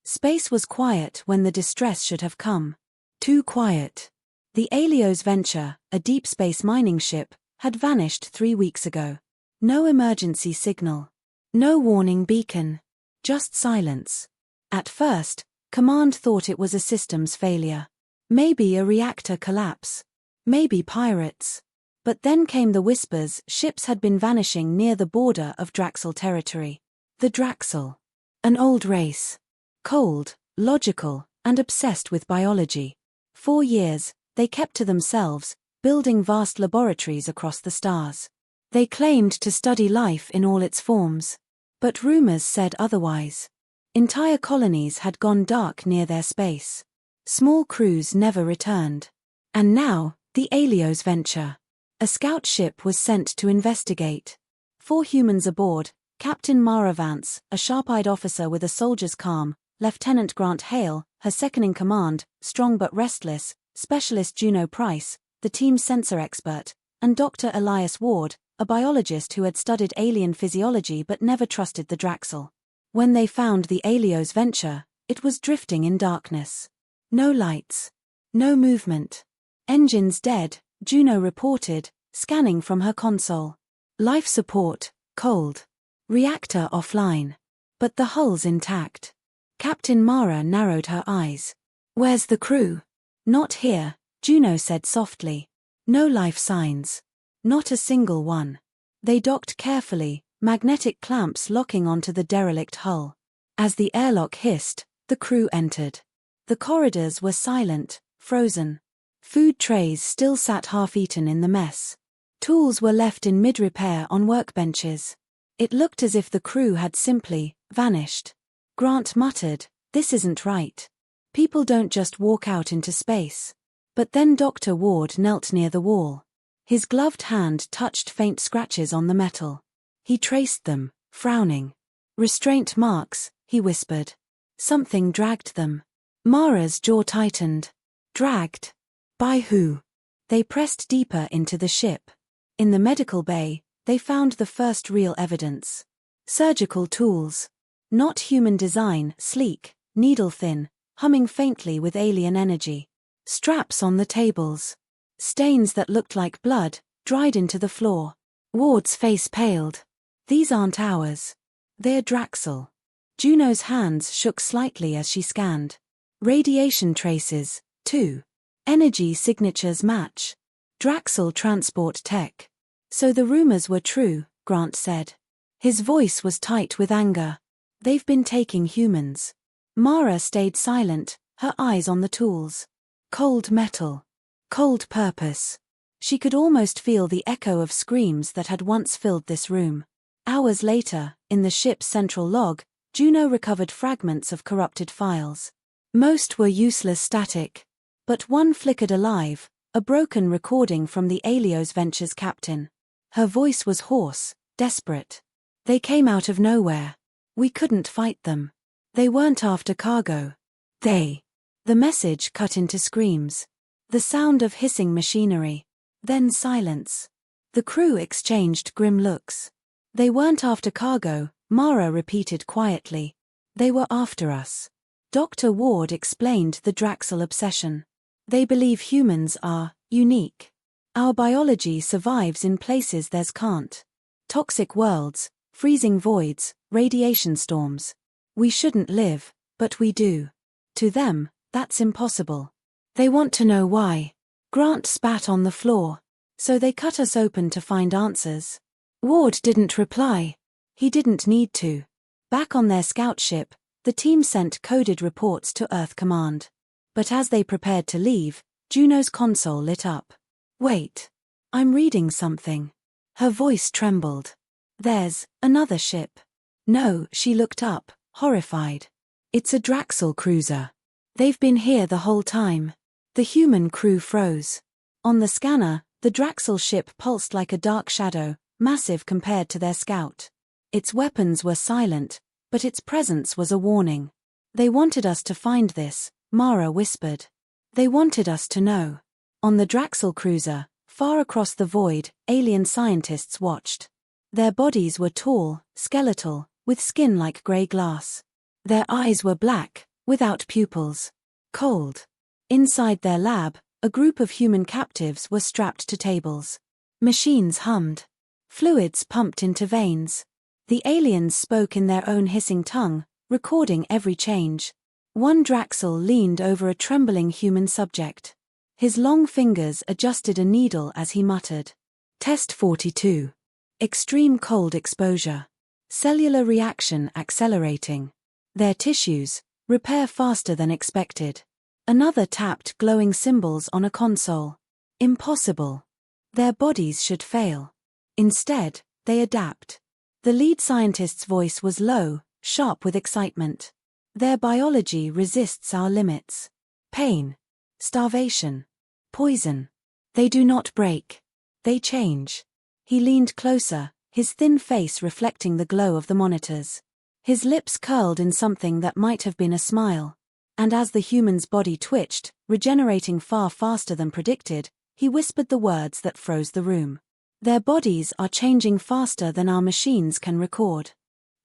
Space was quiet when the distress should have come. Too quiet. The Helios Venture, a deep space mining ship, had vanished 3 weeks ago. No emergency signal. No warning beacon. Just silence. At first, Command thought it was a systems failure. Maybe a reactor collapse. Maybe pirates. But then came the whispers ships had been vanishing near the border of Draxel territory. The Draxel. An old race. Cold, logical, and obsessed with biology. 4 years, they kept to themselves, building vast laboratories across the stars. They claimed to study life in all its forms. But rumors said otherwise. Entire colonies had gone dark near their space. Small crews never returned. And now, the Helios Venture. A scout ship was sent to investigate. 4 humans aboard, Captain Mara Vance, a sharp-eyed officer with a soldier's calm, Lieutenant Grant Hale, her second-in-command, strong but restless, Specialist Juno Price, the team's sensor expert, and Dr. Elias Ward, a biologist who had studied alien physiology but never trusted the Draxel. When they found the Helios Venture, it was drifting in darkness. No lights. No movement. Engines dead, Juno reported, scanning from her console. Life support, cold. Reactor offline. But the hull's intact. Captain Mara narrowed her eyes. Where's the crew? Not here, Juno said softly. No life signs. Not a single one. They docked carefully, magnetic clamps locking onto the derelict hull. As the airlock hissed, the crew entered. The corridors were silent, frozen. Food trays still sat half-eaten in the mess. Tools were left in mid-repair on workbenches. It looked as if the crew had simply vanished. Grant muttered, "This isn't right. People don't just walk out into space." But then Dr. Ward knelt near the wall. His gloved hand touched faint scratches on the metal. He traced them, frowning. "Restraint marks," he whispered. Something dragged them. Mara's jaw tightened. Dragged? By who? They pressed deeper into the ship. In the medical bay, they found the first real evidence. Surgical tools. Not human design, sleek, needle-thin, humming faintly with alien energy. Straps on the tables. Stains that looked like blood, dried into the floor. Ward's face paled. "These aren't ours. They're Draxel." Juno's hands shook slightly as she scanned. Radiation traces, too. Energy signatures match. Draxel transport tech. So the rumors were true, Grant said. His voice was tight with anger. They've been taking humans. Mara stayed silent, her eyes on the tools. Cold metal. Cold purpose. She could almost feel the echo of screams that had once filled this room. Hours later, in the ship's central log, Juno recovered fragments of corrupted files. Most were useless static. But one flickered alive, a broken recording from the Helios Venture's captain. Her voice was hoarse, desperate. "They came out of nowhere. We couldn't fight them. They weren't after cargo. They..." The message cut into screams. The sound of hissing machinery. Then silence. The crew exchanged grim looks. "They weren't after cargo," Mara repeated quietly. "They were after us." Dr. Ward explained the Draxel obsession. "They believe humans are unique. Our biology survives in places theirs can't. Toxic worlds, freezing voids, radiation storms. We shouldn't live, but we do. To them, that's impossible. They want to know why." Grant spat on the floor. "So they cut us open to find answers." Ward didn't reply. He didn't need to. Back on their scout ship, the team sent coded reports to Earth Command. But as they prepared to leave, Juno's console lit up. "Wait. I'm reading something." Her voice trembled. "There's another ship." "No," she looked up, horrified. "It's a Draxel cruiser. They've been here the whole time." The human crew froze. On the scanner, the Draxel ship pulsed like a dark shadow, massive compared to their scout. Its weapons were silent, but its presence was a warning. "They wanted us to find this," Mara whispered. "They wanted us to know." On the Draxel cruiser, far across the void, alien scientists watched. Their bodies were tall, skeletal, with skin like grey glass. Their eyes were black, without pupils. Cold. Inside their lab, a group of human captives were strapped to tables. Machines hummed. Fluids pumped into veins. The aliens spoke in their own hissing tongue, recording every change. One Draxel leaned over a trembling human subject. His long fingers adjusted a needle as he muttered. Test 42. Extreme cold exposure. Cellular reaction accelerating. Their tissues repair faster than expected. Another tapped glowing symbols on a console. Impossible. Their bodies should fail. Instead, they adapt. The lead scientist's voice was low, sharp with excitement. Their biology resists our limits. Pain. Starvation. Poison. They do not break. They change. He leaned closer, his thin face reflecting the glow of the monitors. His lips curled in something that might have been a smile. And as the human's body twitched, regenerating far faster than predicted, he whispered the words that froze the room. Their bodies are changing faster than our machines can record.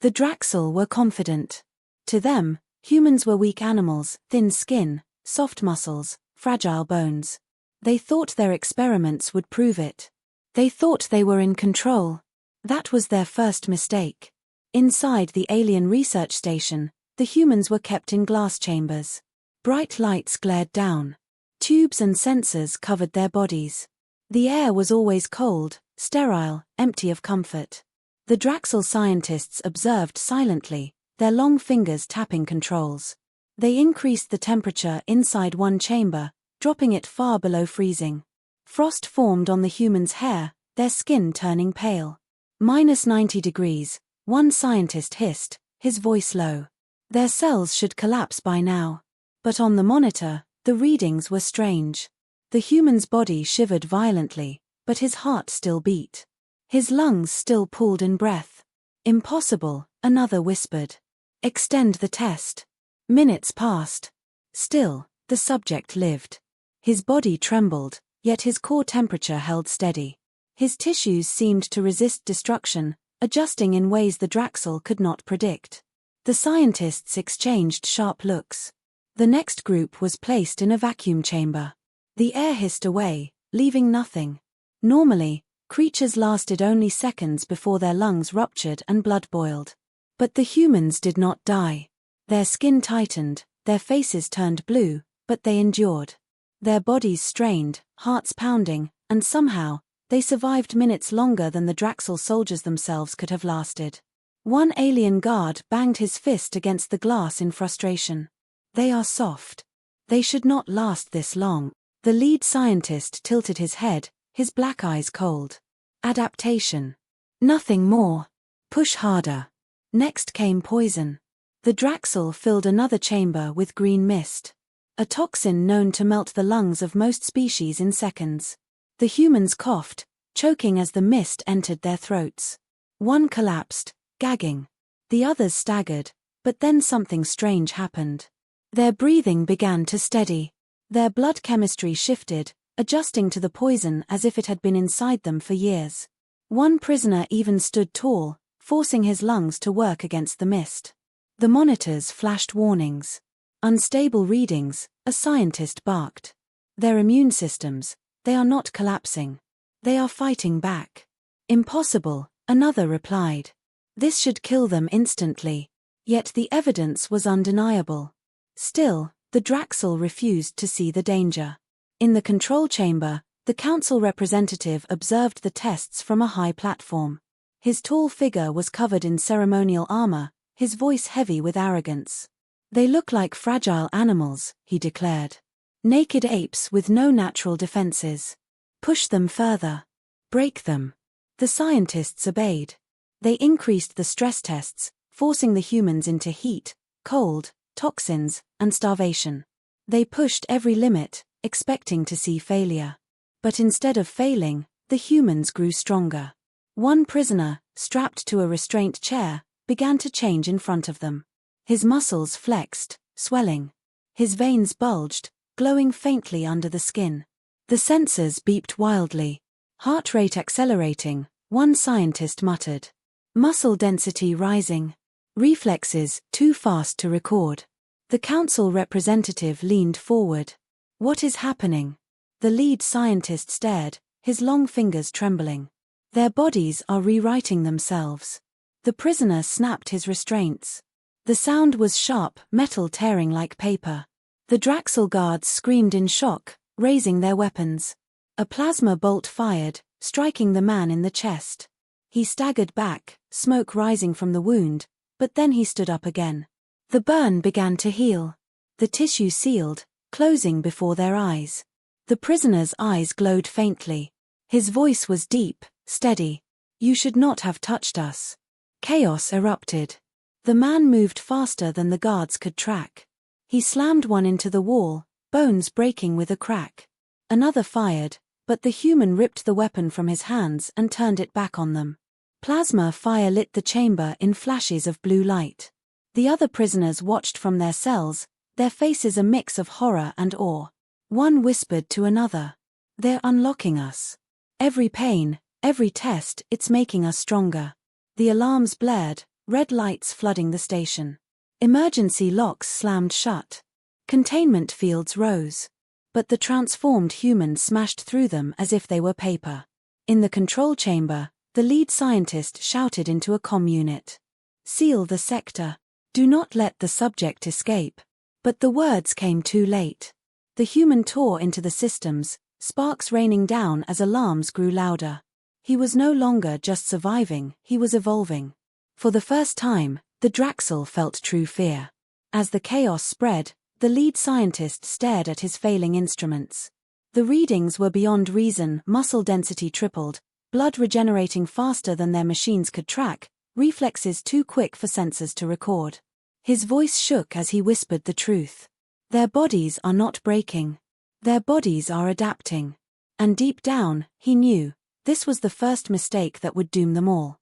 The Draxel were confident. To them, humans were weak animals, thin skin, soft muscles, fragile bones. They thought their experiments would prove it. They thought they were in control. That was their first mistake. Inside the alien research station, the humans were kept in glass chambers. Bright lights glared down. Tubes and sensors covered their bodies. The air was always cold, sterile, empty of comfort. The Draxel scientists observed silently, their long fingers tapping controls. They increased the temperature inside one chamber, dropping it far below freezing. Frost formed on the human's hair, their skin turning pale. -90 degrees, one scientist hissed, his voice low. Their cells should collapse by now. But on the monitor, the readings were strange. The human's body shivered violently, but his heart still beat. His lungs still pulled in breath. Impossible, another whispered. Extend the test. Minutes passed. Still, the subject lived. His body trembled, yet his core temperature held steady. His tissues seemed to resist destruction, adjusting in ways the Draxel could not predict. The scientists exchanged sharp looks. The next group was placed in a vacuum chamber. The air hissed away, leaving nothing. Normally, creatures lasted only seconds before their lungs ruptured and blood boiled. But the humans did not die. Their skin tightened, their faces turned blue, but they endured. Their bodies strained, hearts pounding, and somehow, they survived minutes longer than the Draxel soldiers themselves could have lasted. One alien guard banged his fist against the glass in frustration. They are soft. They should not last this long. The lead scientist tilted his head, his black eyes cold. Adaptation. Nothing more. Push harder. Next came poison. The Draxel filled another chamber with green mist. A toxin known to melt the lungs of most species in seconds. The humans coughed, choking as the mist entered their throats. One collapsed, gagging. The others staggered, but then something strange happened. Their breathing began to steady. Their blood chemistry shifted, adjusting to the poison as if it had been inside them for years. One prisoner even stood tall, forcing his lungs to work against the mist. The monitors flashed warnings. Unstable readings, a scientist barked. Their immune systems, they are not collapsing. They are fighting back. Impossible, another replied. This should kill them instantly. Yet the evidence was undeniable. Still, the Draxel refused to see the danger. In the control chamber, the council representative observed the tests from a high platform. His tall figure was covered in ceremonial armor, his voice heavy with arrogance. They look like fragile animals, he declared. Naked apes with no natural defenses. Push them further. Break them. The scientists obeyed. They increased the stress tests, forcing the humans into heat, cold, toxins, and starvation. They pushed every limit, expecting to see failure. But instead of failing, the humans grew stronger. One prisoner, strapped to a restraint chair, began to change in front of them. His muscles flexed, swelling. His veins bulged, glowing faintly under the skin. The sensors beeped wildly. Heart rate accelerating, one scientist muttered. Muscle density rising. Reflexes too fast to record. The council representative leaned forward. What is happening? The lead scientist stared, his long fingers trembling. Their bodies are rewriting themselves. The prisoner snapped his restraints. The sound was sharp, metal tearing like paper. The Draxel guards screamed in shock, raising their weapons. A plasma bolt fired, striking the man in the chest. He staggered back, smoke rising from the wound, but then he stood up again. The burn began to heal. The tissue sealed, closing before their eyes. The prisoner's eyes glowed faintly. His voice was deep, steady. You should not have touched us. Chaos erupted. The man moved faster than the guards could track. He slammed one into the wall, bones breaking with a crack. Another fired, but the human ripped the weapon from his hands and turned it back on them. Plasma fire lit the chamber in flashes of blue light. The other prisoners watched from their cells, their faces a mix of horror and awe. One whispered to another. They're unlocking us. Every pain, every test, it's making us stronger. The alarms blared, red lights flooding the station. Emergency locks slammed shut. Containment fields rose. But the transformed humans smashed through them as if they were paper. In the control chamber, the lead scientist shouted into a comm unit. Seal the sector. Do not let the subject escape. But the words came too late. The human tore into the systems, sparks raining down as alarms grew louder. He was no longer just surviving, he was evolving. For the first time, the Draxel felt true fear. As the chaos spread, the lead scientist stared at his failing instruments. The readings were beyond reason, muscle density tripled, blood regenerating faster than their machines could track, reflexes too quick for sensors to record. His voice shook as he whispered the truth. Their bodies are not breaking. Their bodies are adapting. And deep down, he knew, this was the first mistake that would doom them all.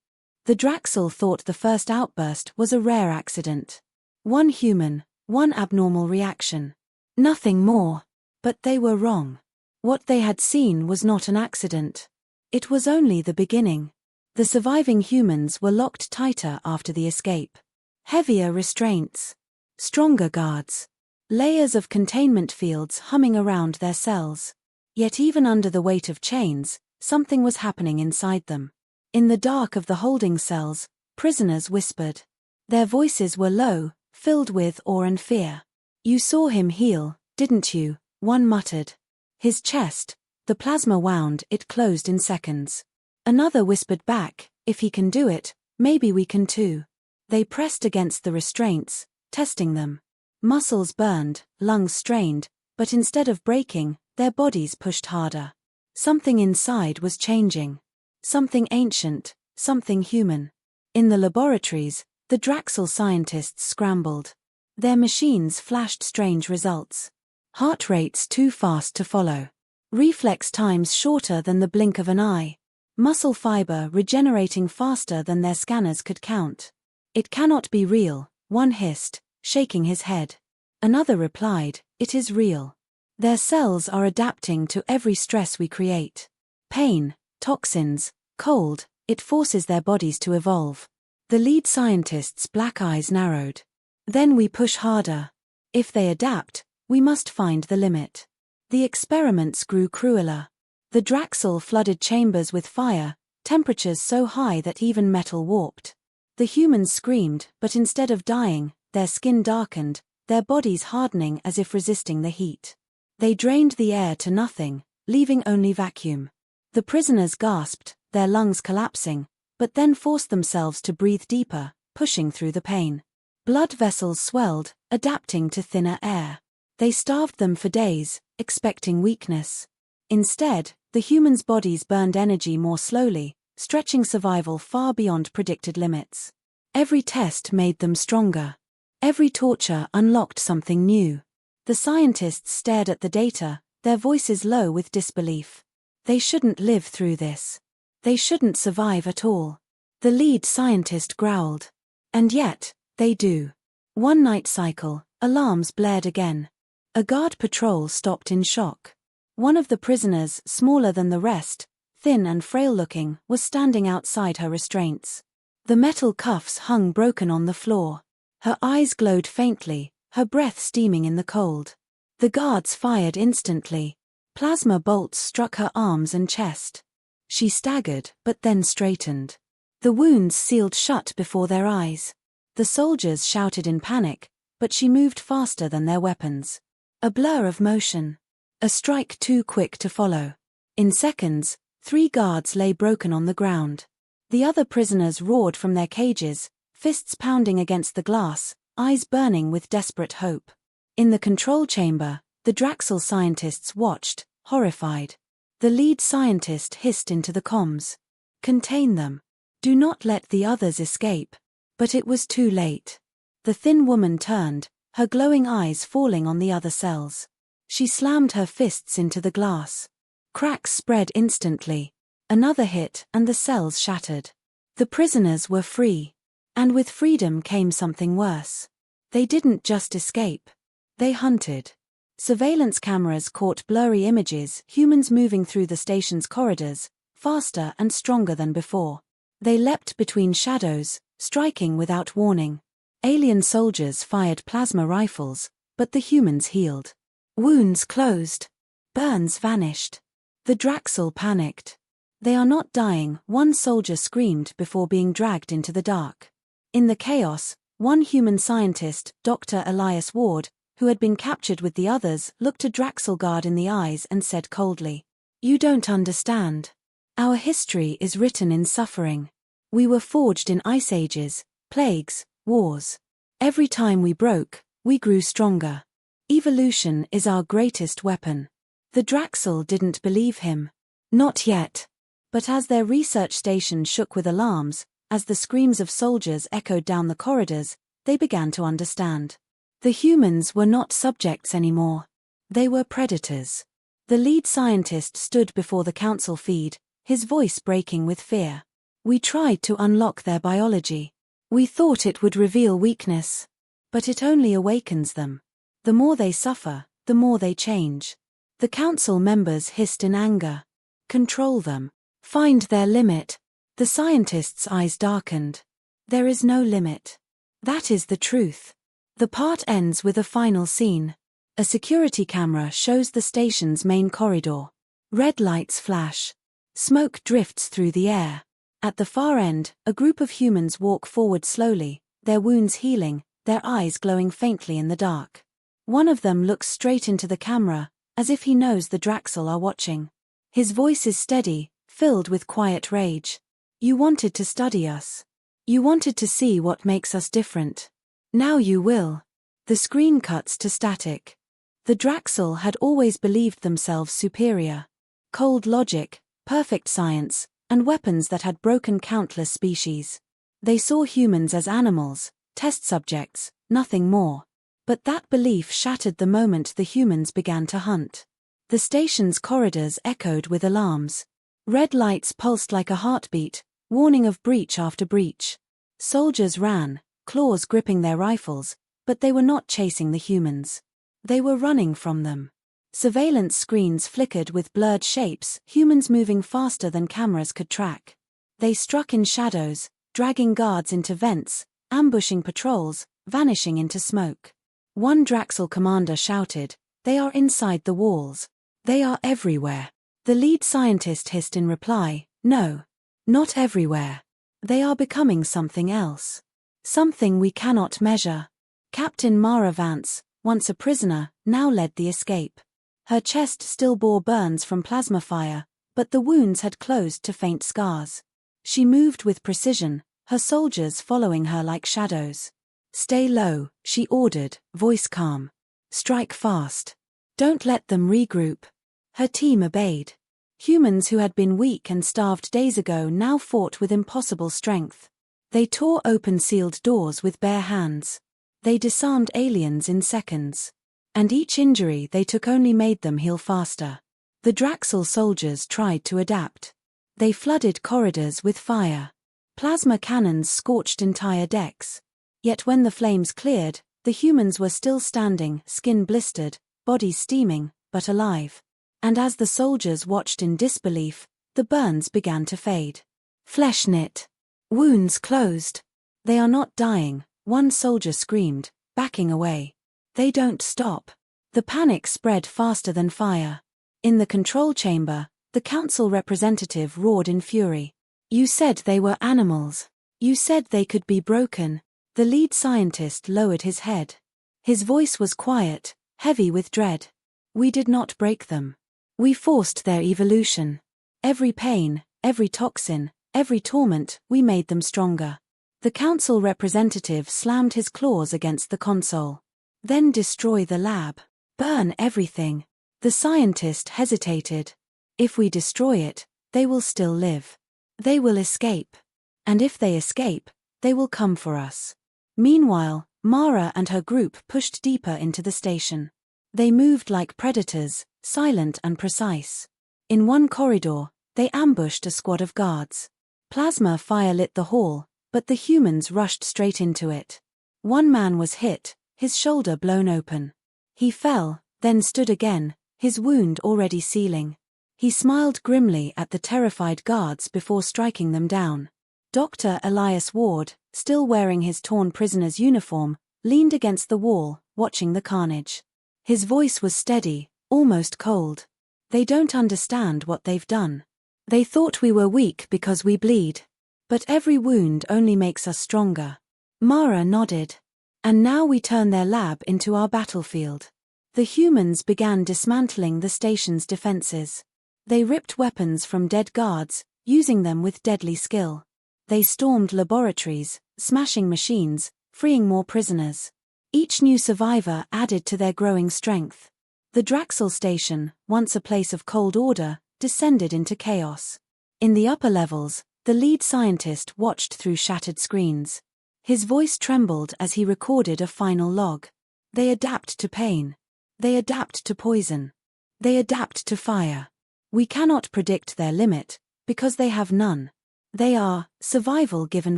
The Draxel thought the first outburst was a rare accident. One human, one abnormal reaction. Nothing more. But they were wrong. What they had seen was not an accident. It was only the beginning. The surviving humans were locked tighter after the escape. Heavier restraints. Stronger guards. Layers of containment fields humming around their cells. Yet even under the weight of chains, something was happening inside them. In the dark of the holding cells, prisoners whispered. Their voices were low, filled with awe and fear. You saw him heal, didn't you? One muttered. His chest, the plasma wound, it closed in seconds. Another whispered back, if he can do it, maybe we can too. They pressed against the restraints, testing them. Muscles burned, lungs strained, but instead of breaking, their bodies pushed harder. Something inside was changing. Something ancient, something human. In the laboratories, the Draxel scientists scrambled. Their machines flashed strange results. Heart rates too fast to follow. Reflex times shorter than the blink of an eye. Muscle fiber regenerating faster than their scanners could count. It cannot be real, one hissed, shaking his head. Another replied, it is real. Their cells are adapting to every stress we create. Pain, toxins, cold, it forces their bodies to evolve. The lead scientist's black eyes narrowed. Then we push harder. If they adapt, we must find the limit. The experiments grew crueler. The Draxel flooded chambers with fire, temperatures so high that even metal warped. The humans screamed, but instead of dying, their skin darkened, their bodies hardening as if resisting the heat. They drained the air to nothing, leaving only vacuum. The prisoners gasped, their lungs collapsing, but then forced themselves to breathe deeper, pushing through the pain. Blood vessels swelled, adapting to thinner air. They starved them for days, expecting weakness. Instead, the humans' bodies burned energy more slowly, stretching survival far beyond predicted limits. Every test made them stronger. Every torture unlocked something new. The scientists stared at the data, their voices low with disbelief. They shouldn't live through this. They shouldn't survive at all. The lead scientist growled. And yet, they do. One night cycle, alarms blared again. A guard patrol stopped in shock. One of the prisoners, smaller than the rest, thin and frail-looking, was standing outside her restraints. The metal cuffs hung broken on the floor. Her eyes glowed faintly, her breath steaming in the cold. The guards fired instantly. Plasma bolts struck her arms and chest. She staggered, but then straightened. The wounds sealed shut before their eyes. The soldiers shouted in panic, but she moved faster than their weapons. A blur of motion. A strike too quick to follow. In seconds, 3 guards lay broken on the ground. The other prisoners roared from their cages, fists pounding against the glass, eyes burning with desperate hope. In the control chamber, the Draxel scientists watched, horrified. The lead scientist hissed into the comms. "Contain them. Do not let the others escape." But it was too late. The thin woman turned, her glowing eyes falling on the other cells. She slammed her fists into the glass. Cracks spread instantly. Another hit and the cells shattered. The prisoners were free. And with freedom came something worse. They didn't just escape. They hunted. Surveillance cameras caught blurry images, humans moving through the station's corridors, faster and stronger than before. They leapt between shadows, striking without warning. Alien soldiers fired plasma rifles, but the humans healed. Wounds closed. Burns vanished. The Draxel panicked. "They are not dying," one soldier screamed before being dragged into the dark. In the chaos, one human scientist, Dr. Elias Ward, who had been captured with the others, looked a Draxel guard in the eyes and said coldly, "You don't understand. Our history is written in suffering. We were forged in ice ages, plagues, wars. Every time we broke, we grew stronger. Evolution is our greatest weapon." The Draxel didn't believe him. Not yet. But as their research station shook with alarms, as the screams of soldiers echoed down the corridors, they began to understand. The humans were not subjects anymore. They were predators. The lead scientist stood before the council feed, his voice breaking with fear. "We tried to unlock their biology. We thought it would reveal weakness. But it only awakens them. The more they suffer, the more they change." The council members hissed in anger. "Control them. Find their limit." The scientists' eyes darkened. There is no limit. That is the truth. The part ends with a final scene. A security camera shows the station's main corridor. Red lights flash. Smoke drifts through the air. At the far end, a group of humans walk forward slowly, their wounds healing, their eyes glowing faintly in the dark. One of them looks straight into the camera, as if he knows the Draxel are watching. His voice is steady, filled with quiet rage. "You wanted to study us. You wanted to see what makes us different. Now you will." The screen cuts to static. The Draxel had always believed themselves superior. Cold logic, perfect science, and weapons that had broken countless species. They saw humans as animals, test subjects, nothing more. But that belief shattered the moment the humans began to hunt. The station's corridors echoed with alarms. Red lights pulsed like a heartbeat, warning of breach after breach. Soldiers ran, claws gripping their rifles, but they were not chasing the humans. They were running from them. Surveillance screens flickered with blurred shapes, humans moving faster than cameras could track. They struck in shadows, dragging guards into vents, ambushing patrols, vanishing into smoke. One Draxel commander shouted, "They are inside the walls. They are everywhere." The lead scientist hissed in reply, "No. Not everywhere. They are becoming something else. Something we cannot measure." Captain Mara Vance, once a prisoner, now led the escape. Her chest still bore burns from plasma fire, but the wounds had closed to faint scars. She moved with precision, her soldiers following her like shadows. "Stay low," she ordered, voice calm. "Strike fast. Don't let them regroup." Her team obeyed. Humans who had been weak and starved days ago now fought with impossible strength. They tore open sealed doors with bare hands. They disarmed aliens in seconds. And each injury they took only made them heal faster. The Draxel soldiers tried to adapt. They flooded corridors with fire. Plasma cannons scorched entire decks. Yet when the flames cleared, the humans were still standing, skin blistered, bodies steaming, but alive. And as the soldiers watched in disbelief, the burns began to fade. Flesh knit. Wounds closed. "They are not dying," one soldier screamed, backing away. They don't stop. The panic spread faster than fire. In the control chamber, the council representative roared in fury. You said they were animals. You said they could be broken. The lead scientist lowered his head. His voice was quiet, heavy with dread. We did not break them. We forced their evolution. Every pain, every toxin, every torment, we made them stronger. The council representative slammed his claws against the console. Then destroy the lab. Burn everything. The scientist hesitated. If we destroy it, they will still live. They will escape. And if they escape, they will come for us. Meanwhile, Mara and her group pushed deeper into the station. They moved like predators, silent and precise. In one corridor, they ambushed a squad of guards. Plasma fire lit the hall, but the humans rushed straight into it. One man was hit, his shoulder blown open. He fell, then stood again, his wound already sealing. He smiled grimly at the terrified guards before striking them down. Dr. Elias Ward, still wearing his torn prisoner's uniform, leaned against the wall, watching the carnage. His voice was steady, almost cold. They don't understand what they've done. They thought we were weak because we bleed. But every wound only makes us stronger. Mara nodded. And now we turn their lab into our battlefield. The humans began dismantling the station's defenses. They ripped weapons from dead guards, using them with deadly skill. They stormed laboratories, smashing machines, freeing more prisoners. Each new survivor added to their growing strength. The Draxel station, once a place of cold order, descended into chaos. In the upper levels, the lead scientist watched through shattered screens. His voice trembled as he recorded a final log. They adapt to pain. They adapt to poison. They adapt to fire. We cannot predict their limit, because they have none. They are survival given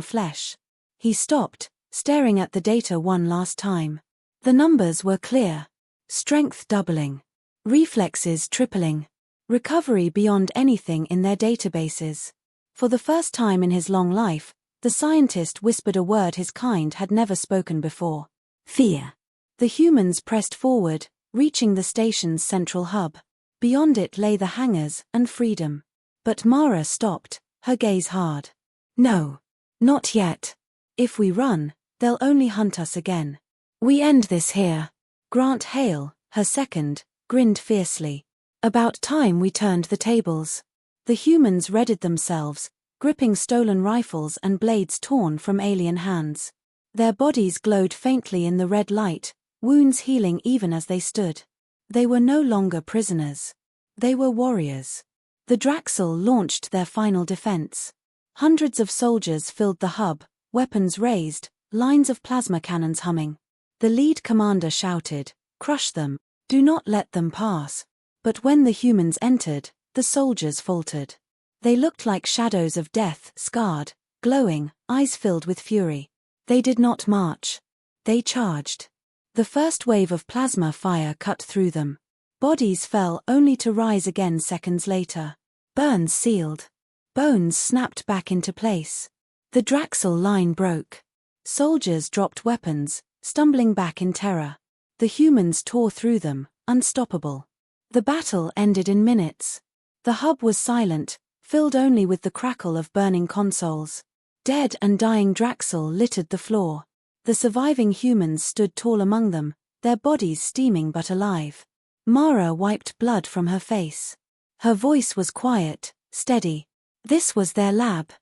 flesh. He stopped, staring at the data one last time. The numbers were clear. Strength doubling. Reflexes tripling. Recovery beyond anything in their databases. For the first time in his long life, the scientist whispered a word his kind had never spoken before. Fear. The humans pressed forward, reaching the station's central hub. Beyond it lay the hangars and freedom. But Mara stopped, her gaze hard. No. Not yet. If we run, they'll only hunt us again. We end this here. Grant Hale, her second, grinned fiercely. About time we turned the tables. The humans readied themselves, gripping stolen rifles and blades torn from alien hands. Their bodies glowed faintly in the red light, wounds healing even as they stood. They were no longer prisoners. They were warriors. The Draxel launched their final defense. Hundreds of soldiers filled the hub, weapons raised, lines of plasma cannons humming. The lead commander shouted, "Crush them, do not let them pass." But when the humans entered, the soldiers faltered. They looked like shadows of death, scarred, glowing, eyes filled with fury. They did not march. They charged. The first wave of plasma fire cut through them. Bodies fell only to rise again seconds later. Burns sealed. Bones snapped back into place. The Draxel line broke. Soldiers dropped weapons, stumbling back in terror. The humans tore through them, unstoppable. The battle ended in minutes. The hub was silent, filled only with the crackle of burning consoles. Dead and dying Draxel littered the floor. The surviving humans stood tall among them, their bodies steaming but alive. Mara wiped blood from her face. Her voice was quiet, steady. This was their lab.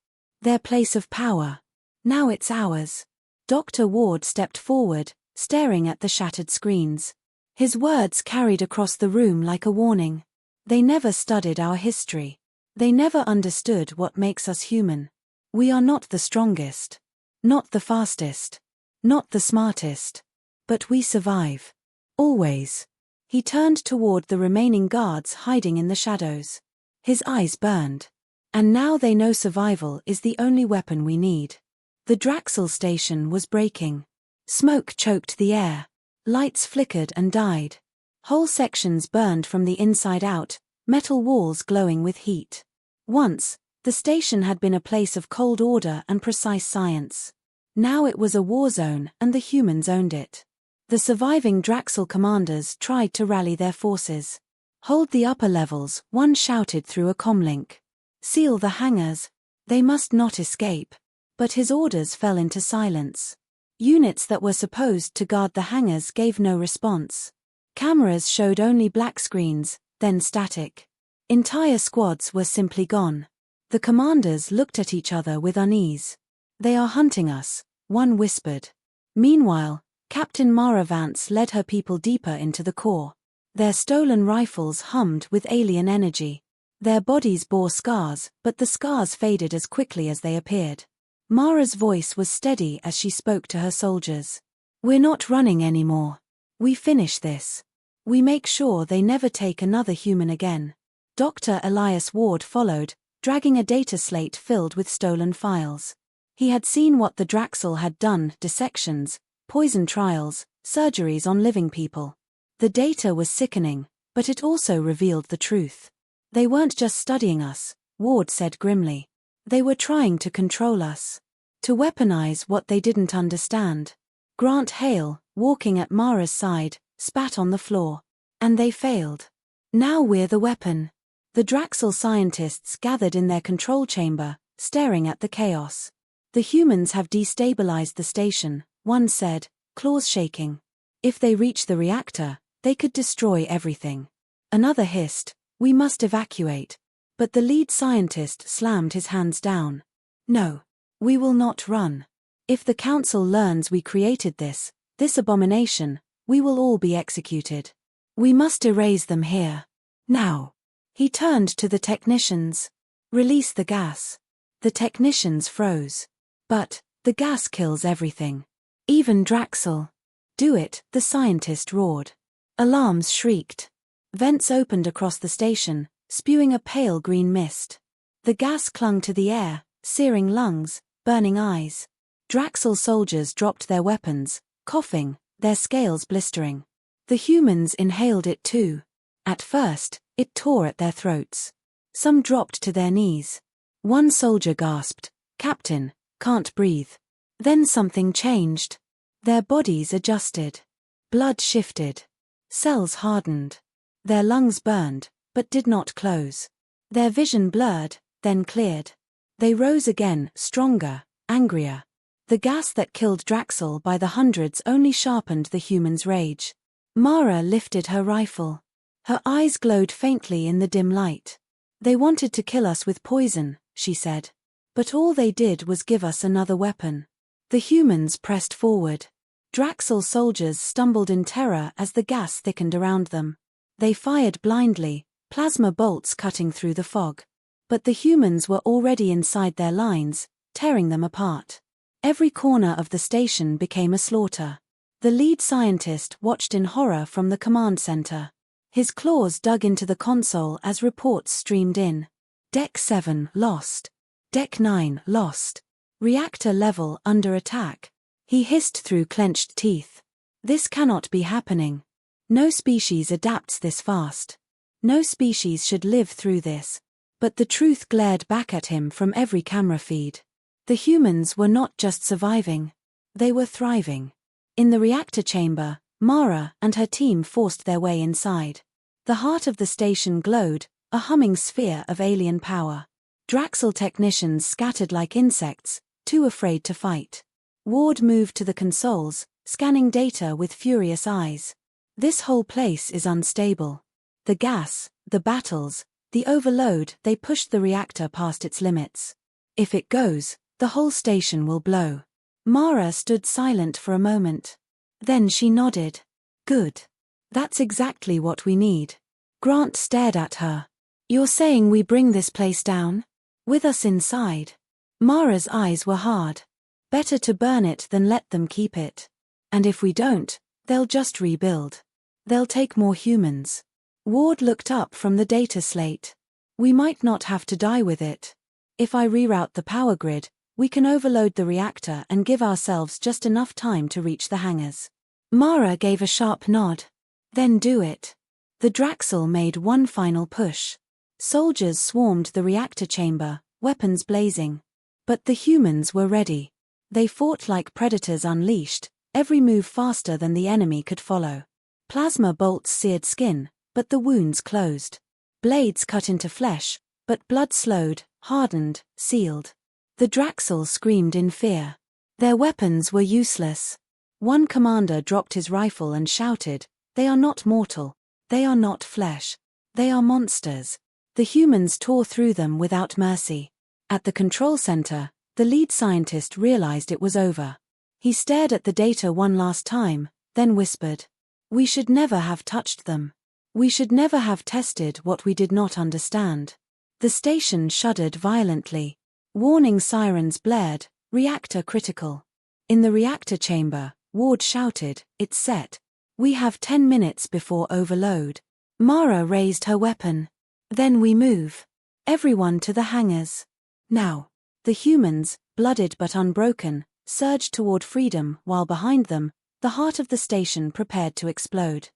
Their place of power. Now it's ours. Dr. Ward stepped forward, staring at the shattered screens. His words carried across the room like a warning. They never studied our history. They never understood what makes us human. We are not the strongest. Not the fastest. Not the smartest. But we survive. Always. He turned toward the remaining guards hiding in the shadows. His eyes burned. And now they know survival is the only weapon we need. The Draxel station was breaking. Smoke choked the air. Lights flickered and died. Whole sections burned from the inside out, metal walls glowing with heat. Once, the station had been a place of cold order and precise science. Now it was a war zone and the humans owned it. The surviving Draxel commanders tried to rally their forces. Hold the upper levels, one shouted through a comlink. Seal the hangars. They must not escape. But his orders fell into silence. Units that were supposed to guard the hangars gave no response. Cameras showed only black screens, then static. Entire squads were simply gone. The commanders looked at each other with unease. "They are hunting us," one whispered. Meanwhile, Captain Mara Vance led her people deeper into the core. Their stolen rifles hummed with alien energy. Their bodies bore scars, but the scars faded as quickly as they appeared. Mara's voice was steady as she spoke to her soldiers. "We're not running anymore. We finish this. We make sure they never take another human again." Dr. Elias Ward followed, dragging a data slate filled with stolen files. He had seen what the Draxel had done: dissections, poison trials, surgeries on living people. The data was sickening, but it also revealed the truth. "They weren't just studying us," Ward said grimly. "They were trying to control us. To weaponize what they didn't understand." Grant Hale, walking at Mara's side, spat on the floor. "And they failed. Now we're the weapon." The Draxel scientists gathered in their control chamber, staring at the chaos. "The humans have destabilized the station," one said, claws shaking. "If they reach the reactor, they could destroy everything." Another hissed, "We must evacuate." But the lead scientist slammed his hands down. "No. We will not run. If the Council learns we created this abomination, we will all be executed. We must erase them here. Now." He turned to the technicians. "Release the gas." The technicians froze. "But, the gas kills everything. Even Draxel." "Do it," the scientist roared. Alarms shrieked. Vents opened across the station, spewing a pale green mist. The gas clung to the air, searing lungs, burning eyes. Draxel soldiers dropped their weapons, coughing, their scales blistering. The humans inhaled it too. At first, it tore at their throats. Some dropped to their knees. One soldier gasped, "Captain, can't breathe." Then something changed. Their bodies adjusted. Blood shifted. Cells hardened. Their lungs burned, but did not close. Their vision blurred, then cleared. They rose again, stronger, angrier. The gas that killed Draxel by the hundreds only sharpened the humans' rage. Mara lifted her rifle. Her eyes glowed faintly in the dim light. "They wanted to kill us with poison," she said. "But all they did was give us another weapon." The humans pressed forward. Draxel soldiers stumbled in terror as the gas thickened around them. They fired blindly, plasma bolts cutting through the fog. But the humans were already inside their lines, tearing them apart. Every corner of the station became a slaughter. The lead scientist watched in horror from the command center. His claws dug into the console as reports streamed in. Deck 7 lost. Deck 9 lost. Reactor level under attack. He hissed through clenched teeth. This cannot be happening. No species adapts this fast. No species should live through this. But the truth glared back at him from every camera feed. The humans were not just surviving. They were thriving. In the reactor chamber, Mara and her team forced their way inside. The heart of the station glowed, a humming sphere of alien power. Draxel technicians scattered like insects, too afraid to fight. Ward moved to the consoles, scanning data with furious eyes. "This whole place is unstable. The gas, the battles, the overload, they pushed the reactor past its limits. If it goes, the whole station will blow." Mara stood silent for a moment. Then she nodded. "Good. That's exactly what we need." Grant stared at her. "You're saying we bring this place down? With us inside?" Mara's eyes were hard. "Better to burn it than let them keep it. And if we don't, they'll just rebuild. They'll take more humans." Ward looked up from the data slate. "We might not have to die with it. If I reroute the power grid, we can overload the reactor and give ourselves just enough time to reach the hangars." Mara gave a sharp nod. "Then do it." The Draxel made one final push. Soldiers swarmed the reactor chamber, weapons blazing. But the humans were ready. They fought like predators unleashed, every move faster than the enemy could follow. Plasma bolts seared skin, but the wounds closed. Blades cut into flesh, but blood slowed, hardened, sealed. The Draxel screamed in fear. Their weapons were useless. One commander dropped his rifle and shouted, "They are not mortal. They are not flesh. They are monsters." The humans tore through them without mercy. At the control center, the lead scientist realized it was over. He stared at the data one last time, then whispered, "We should never have touched them. We should never have tested what we did not understand." The station shuddered violently. Warning sirens blared, "Reactor critical." In the reactor chamber, Ward shouted, "It's set. We have 10 minutes before overload." Mara raised her weapon. "Then we move. Everyone to the hangars. Now." The humans, blooded but unbroken, surged toward freedom while behind them, the heart of the station prepared to explode.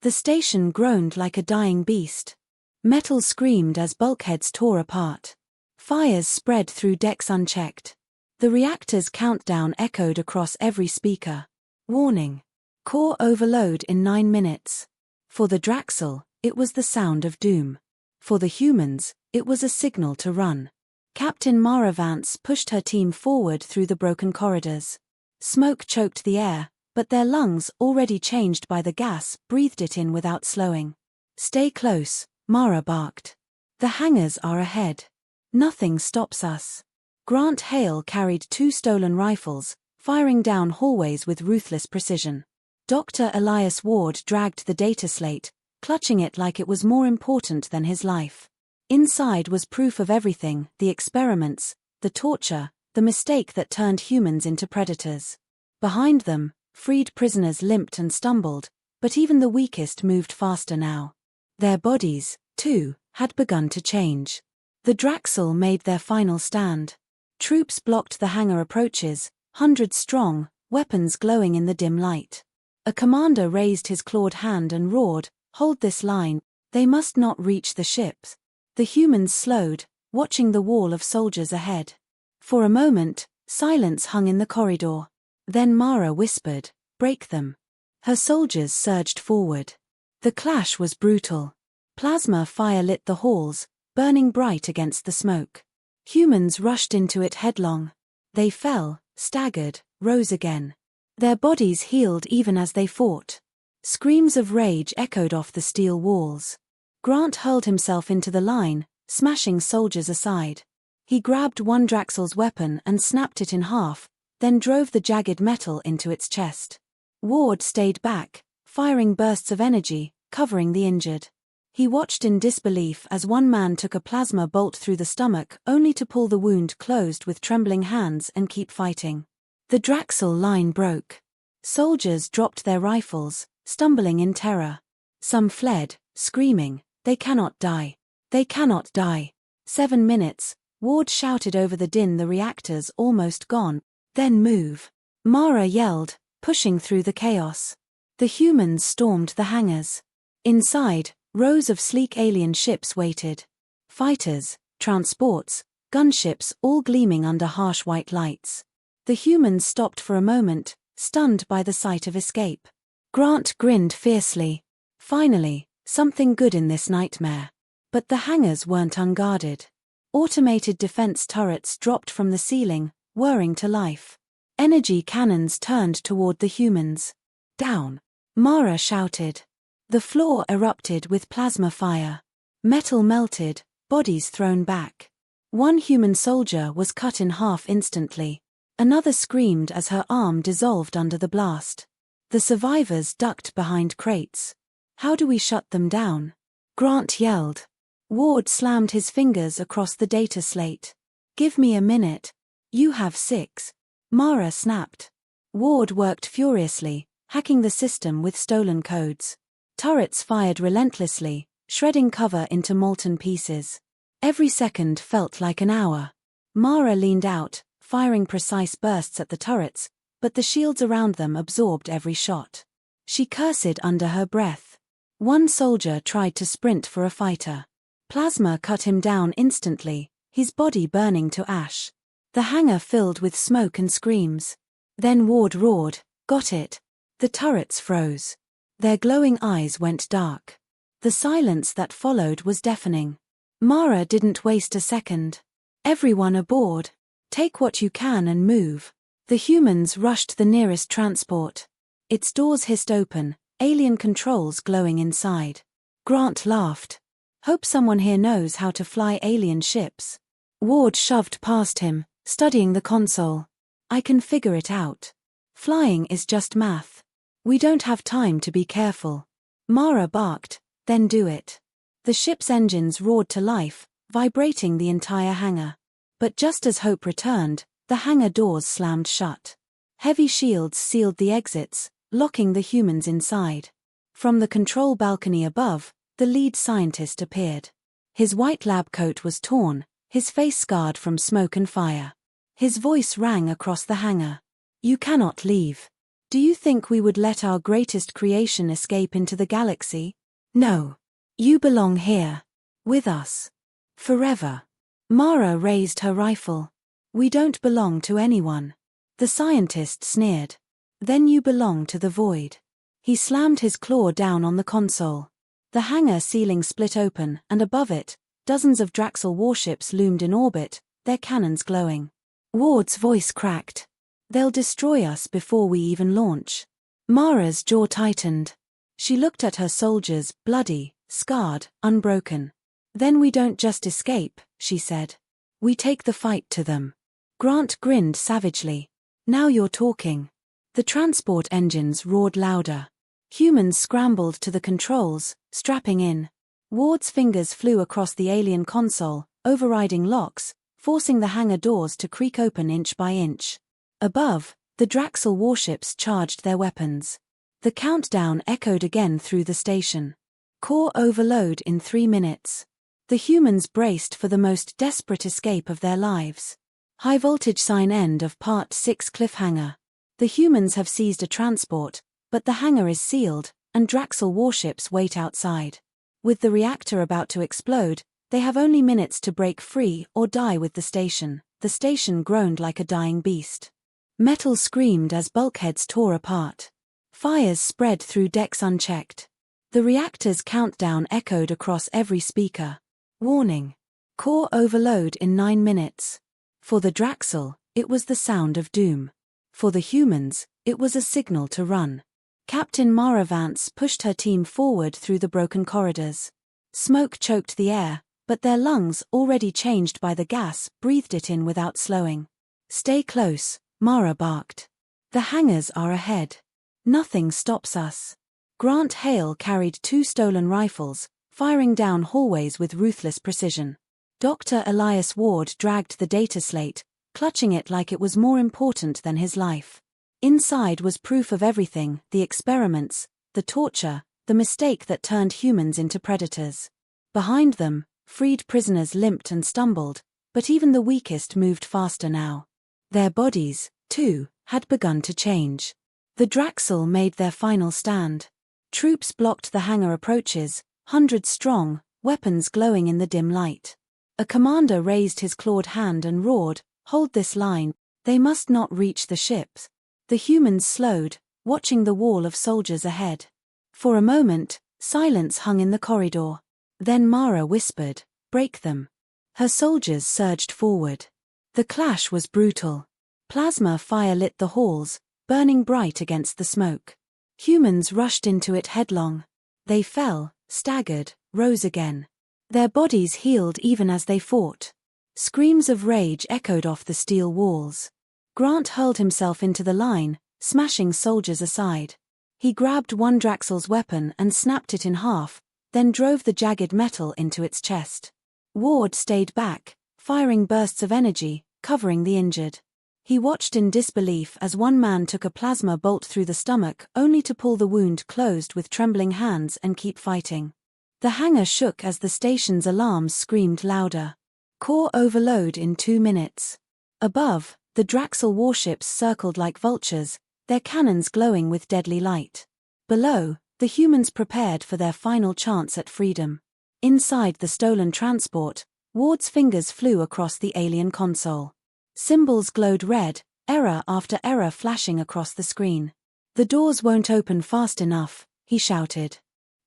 The station groaned like a dying beast. Metal screamed as bulkheads tore apart. Fires spread through decks unchecked. The reactor's countdown echoed across every speaker. Warning. Core overload in 9 minutes. For the Draxel, it was the sound of doom. For the humans, it was a signal to run. Captain Mara Vance pushed her team forward through the broken corridors. Smoke choked the air, but their lungs, already changed by the gas, breathed it in without slowing. "Stay close," Mara barked. "The hangars are ahead. Nothing stops us." Grant Hale carried 2 stolen rifles, firing down hallways with ruthless precision. Dr. Elias Ward dragged the data slate, clutching it like it was more important than his life. Inside was proof of everything: the experiments, the torture, the mistake that turned humans into predators. Behind them, freed prisoners limped and stumbled, but even the weakest moved faster now. Their bodies, too, had begun to change. The Draxel made their final stand. Troops blocked the hangar approaches, hundreds strong, weapons glowing in the dim light. A commander raised his clawed hand and roared, "Hold this line, they must not reach the ships." The humans slowed, watching the wall of soldiers ahead. For a moment, silence hung in the corridor. Then Mara whispered, "Break them." Her soldiers surged forward. The clash was brutal. Plasma fire lit the halls, burning bright against the smoke. Humans rushed into it headlong. They fell, staggered, rose again. Their bodies healed even as they fought. Screams of rage echoed off the steel walls. Grant hurled himself into the line, smashing soldiers aside. He grabbed one Draxel's weapon and snapped it in half, then drove the jagged metal into its chest. Ward stayed back, firing bursts of energy, covering the injured. He watched in disbelief as one man took a plasma bolt through the stomach only to pull the wound closed with trembling hands and keep fighting. The Draxel line broke. Soldiers dropped their rifles, stumbling in terror. Some fled, screaming, "They cannot die. They cannot die." 7 minutes, Ward shouted over the din, "The reactor's almost gone." "Then move." Mara yelled, pushing through the chaos. The humans stormed the hangars. Inside, rows of sleek alien ships waited. Fighters, transports, gunships, all gleaming under harsh white lights. The humans stopped for a moment, stunned by the sight of escape. Grant grinned fiercely. Finally, something good in this nightmare. But the hangars weren't unguarded. Automated defense turrets dropped from the ceiling, whirring to life. Energy cannons turned toward the humans. "Down!" Mara shouted. The floor erupted with plasma fire. Metal melted, bodies thrown back. One human soldier was cut in half instantly. Another screamed as her arm dissolved under the blast. The survivors ducked behind crates. "How do we shut them down?" Grant yelled. Ward slammed his fingers across the data slate. "Give me a minute." "You have 6. Mara snapped. Ward worked furiously, hacking the system with stolen codes. Turrets fired relentlessly, shredding cover into molten pieces. Every second felt like an hour. Mara leaned out, firing precise bursts at the turrets, but the shields around them absorbed every shot. She cursed under her breath. One soldier tried to sprint for a fighter. Plasma cut him down instantly, his body burning to ash. The hangar filled with smoke and screams. Then Ward roared, "Got it!" The turrets froze. Their glowing eyes went dark. The silence that followed was deafening. Mara didn't waste a second. "Everyone aboard. Take what you can and move." The humans rushed the nearest transport. Its doors hissed open, alien controls glowing inside. Grant laughed. "Hope someone here knows how to fly alien ships." Ward shoved past him, studying the console. "I can figure it out. Flying is just math. We don't have time to be careful." Mara barked, "Then do it." The ship's engines roared to life, vibrating the entire hangar. But just as hope returned, the hangar doors slammed shut. Heavy shields sealed the exits, locking the humans inside. From the control balcony above, the lead scientist appeared. His white lab coat was torn, his face scarred from smoke and fire. His voice rang across the hangar. "You cannot leave. Do you think we would let our greatest creation escape into the galaxy? No. You belong here. With us. Forever." Mara raised her rifle. "We don't belong to anyone." The scientist sneered. "Then you belong to the void." He slammed his claw down on the console. The hangar ceiling split open, and above it, dozens of Draxel warships loomed in orbit, their cannons glowing. Ward's voice cracked. "They'll destroy us before we even launch." Mara's jaw tightened. She looked at her soldiers, bloody, scarred, unbroken. "Then we don't just escape," she said. "We take the fight to them." Grant grinned savagely. "Now you're talking." The transport engines roared louder. Humans scrambled to the controls, strapping in. Ward's fingers flew across the alien console, overriding locks, forcing the hangar doors to creak open inch by inch. Above, the Draxel warships charged their weapons. The countdown echoed again through the station. Core overload in 3 minutes. The humans braced for the most desperate escape of their lives. High voltage sign end of Part 6 cliffhanger. The humans have seized a transport, but the hangar is sealed, and Draxel warships wait outside. With the reactor about to explode, they have only minutes to break free or die with the station. The station groaned like a dying beast. Metal screamed as bulkheads tore apart. Fires spread through decks unchecked. The reactor's countdown echoed across every speaker. Warning. Core overload in 9 minutes. For the Draxel, it was the sound of doom. For the humans, it was a signal to run. Captain Mara Vance pushed her team forward through the broken corridors. Smoke choked the air, but their lungs, already changed by the gas, breathed it in without slowing. "Stay close," Mara barked. "The hangars are ahead. Nothing stops us." Grant Hale carried 2 stolen rifles, firing down hallways with ruthless precision. Dr. Elias Ward dragged the data slate, clutching it like it was more important than his life. Inside was proof of everything: the experiments, the torture, the mistake that turned humans into predators. Behind them, freed prisoners limped and stumbled, but even the weakest moved faster now. Their bodies, too, had begun to change. The Draxel made their final stand. Troops blocked the hangar approaches, hundreds strong, weapons glowing in the dim light. A commander raised his clawed hand and roared, "Hold this line, they must not reach the ships." The humans slowed, watching the wall of soldiers ahead. For a moment, silence hung in the corridor. Then Mara whispered, "Break them." Her soldiers surged forward. The clash was brutal. Plasma fire lit the halls, burning bright against the smoke. Humans rushed into it headlong. They fell, staggered, rose again. Their bodies healed even as they fought. Screams of rage echoed off the steel walls. Grant hurled himself into the line, smashing soldiers aside. He grabbed one Draxel's weapon and snapped it in half, then drove the jagged metal into its chest. Ward stayed back, firing bursts of energy, covering the injured. He watched in disbelief as one man took a plasma bolt through the stomach, only to pull the wound closed with trembling hands and keep fighting. The hangar shook as the station's alarms screamed louder. Core overload in 2 minutes. Above, the Draxel warships circled like vultures, their cannons glowing with deadly light. Below, The humans prepared for their final chance at freedom. Inside the stolen transport, Ward's fingers flew across the alien console. Symbols glowed red, error after error flashing across the screen. "The doors won't open fast enough," he shouted.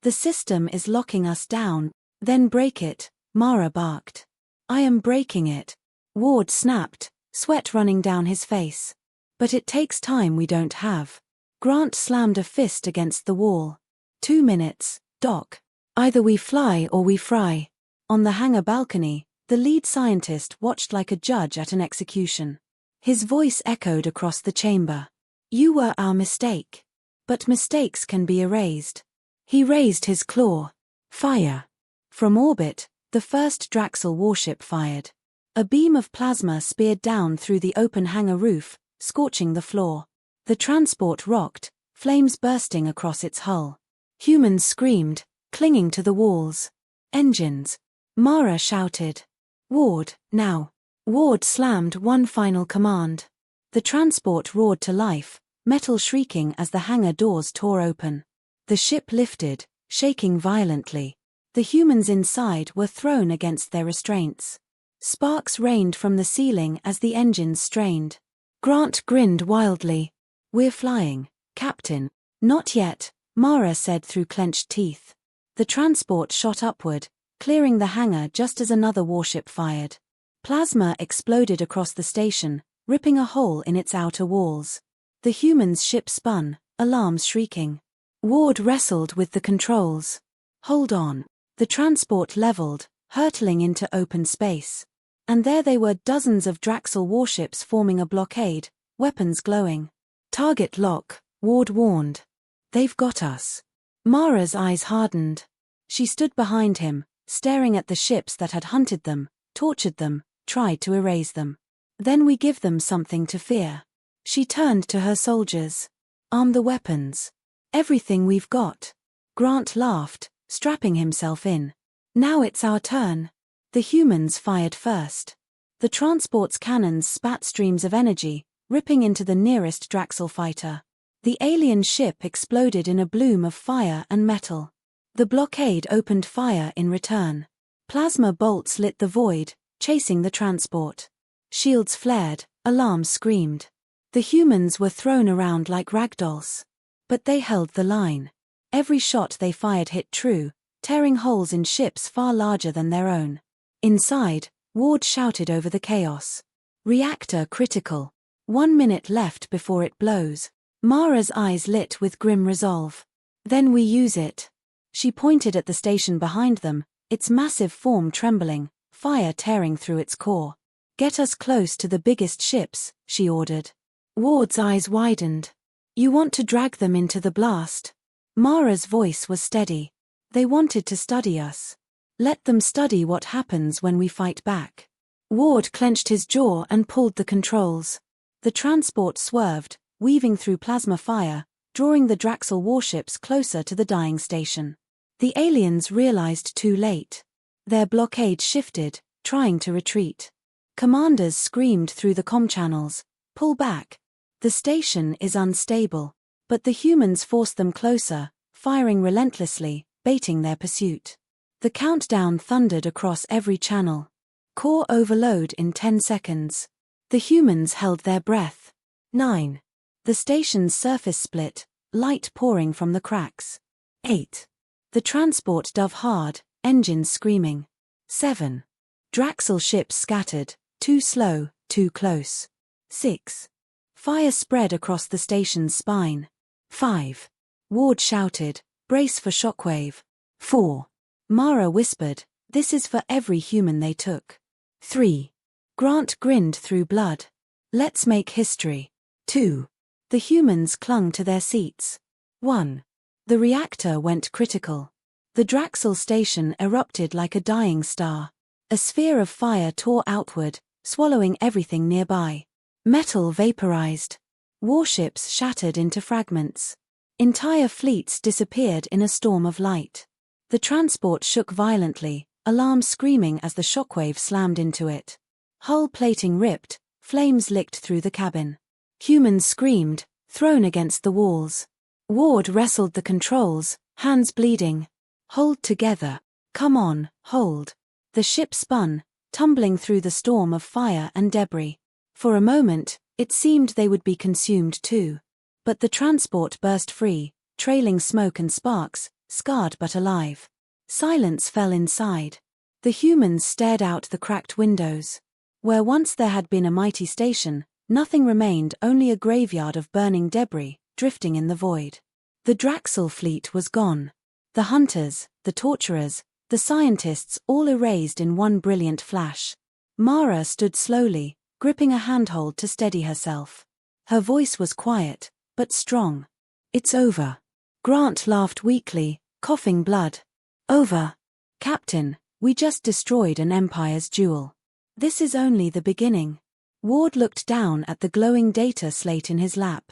"The system is locking us down." "Then break it," Mara barked. "I am breaking it," Ward snapped, sweat running down his face. "But it takes time we don't have." Grant slammed a fist against the wall. 2 minutes, Doc. Either we fly or we fry." On the hangar balcony, the lead scientist watched like a judge at an execution. His voice echoed across the chamber. "You were our mistake. But mistakes can be erased." He raised his claw. "Fire." From orbit, the first Draxel warship fired. A beam of plasma speared down through the open hangar roof, scorching the floor. The transport rocked, flames bursting across its hull. Humans screamed, clinging to the walls. "Engines!" Mara shouted. "Ward, now." Ward slammed one final command. The transport roared to life, metal shrieking as the hangar doors tore open. The ship lifted, shaking violently. The humans inside were thrown against their restraints. Sparks rained from the ceiling as the engines strained. Grant grinned wildly. "We're flying, Captain." "Not yet," Mara said through clenched teeth. The transport shot upward, clearing the hangar just as another warship fired. Plasma exploded across the station, ripping a hole in its outer walls. The humans' ship spun, alarms shrieking. Ward wrestled with the controls. "Hold on." The transport leveled, hurtling into open space. And there they were, dozens of Draxel warships forming a blockade, weapons glowing. "Target lock," Ward warned. "They've got us." Mara's eyes hardened. She stood behind him, staring at the ships that had hunted them, tortured them, tried to erase them. "Then we give them something to fear." She turned to her soldiers. "Arm the weapons. Everything we've got." Grant laughed, strapping himself in. "Now it's our turn." The humans fired first. The transport's cannons spat streams of energy, ripping into the nearest Draxel fighter. The alien ship exploded in a bloom of fire and metal. The blockade opened fire in return. Plasma bolts lit the void, chasing the transport. Shields flared, alarms screamed. The humans were thrown around like ragdolls. But they held the line. Every shot they fired hit true, tearing holes in ships far larger than their own. Inside, Ward shouted over the chaos. "Reactor critical. 1 minute left before it blows." Mara's eyes lit with grim resolve. "Then we use it." She pointed at the station behind them, its massive form trembling, fire tearing through its core. "Get us close to the biggest ships," she ordered. Ward's eyes widened. "You want to drag them into the blast?" Mara's voice was steady. "They wanted to study us. Let them study what happens when we fight back." Ward clenched his jaw and pulled the controls. The transport swerved, weaving through plasma fire, drawing the Draxel warships closer to the dying station. The aliens realized too late. Their blockade shifted, trying to retreat. Commanders screamed through the comm channels, "Pull back. The station is unstable." But the humans forced them closer, firing relentlessly, baiting their pursuit. The countdown thundered across every channel. Core overload in 10 seconds. The humans held their breath. 9. The station's surface split, light pouring from the cracks. 8. The transport dove hard, engines screaming. 7. Draxel ships scattered, too slow, too close. 6. Fire spread across the station's spine. 5. Ward shouted, "Brace for shockwave." 4. Mara whispered, "This is for every human they took." 3. Grant grinned through blood. "Let's make history." 2. The humans clung to their seats. 1. The reactor went critical. The Draxel station erupted like a dying star. A sphere of fire tore outward, swallowing everything nearby. Metal vaporized. Warships shattered into fragments. Entire fleets disappeared in a storm of light. The transport shook violently, alarms screaming as the shockwave slammed into it. Hull plating ripped, flames licked through the cabin. Humans screamed, thrown against the walls. Ward wrestled the controls, hands bleeding. Hold together. Come on, hold. The ship spun, tumbling through the storm of fire and debris. For a moment, it seemed they would be consumed too. But the transport burst free, trailing smoke and sparks, scarred but alive. Silence fell inside. The humans stared out the cracked windows. Where once there had been a mighty station, nothing remained, only a graveyard of burning debris, drifting in the void. The Draxel fleet was gone. The hunters, the torturers, the scientists all erased in one brilliant flash. Mara stood slowly, gripping a handhold to steady herself. Her voice was quiet, but strong. It's over. Grant laughed weakly, coughing blood. Over. Captain, we just destroyed an Empire's jewel. This is only the beginning. Ward looked down at the glowing data slate in his lap.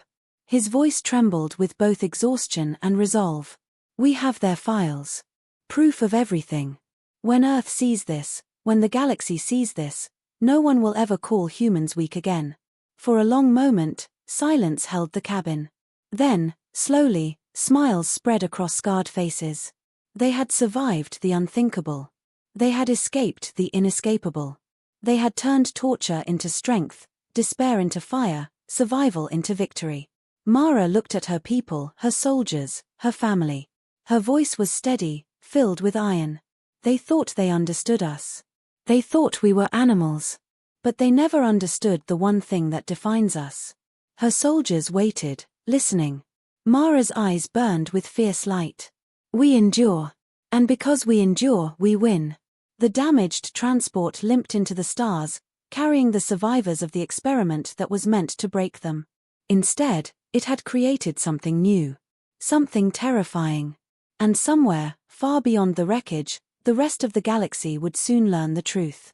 His voice trembled with both exhaustion and resolve. We have their files. Proof of everything. When Earth sees this, when the galaxy sees this, no one will ever call humans weak again. For a long moment, silence held the cabin. Then, slowly, smiles spread across scarred faces. They had survived the unthinkable. They had escaped the inescapable. They had turned torture into strength, despair into fire, survival into victory. Mara looked at her people, her soldiers, her family. Her voice was steady, filled with iron. They thought they understood us. They thought we were animals. But they never understood the one thing that defines us. Her soldiers waited, listening. Mara's eyes burned with fierce light. We endure. And because we endure, we win. The damaged transport limped into the stars, carrying the survivors of the experiment that was meant to break them. Instead, it had created something new. Something terrifying. And somewhere, far beyond the wreckage, the rest of the galaxy would soon learn the truth.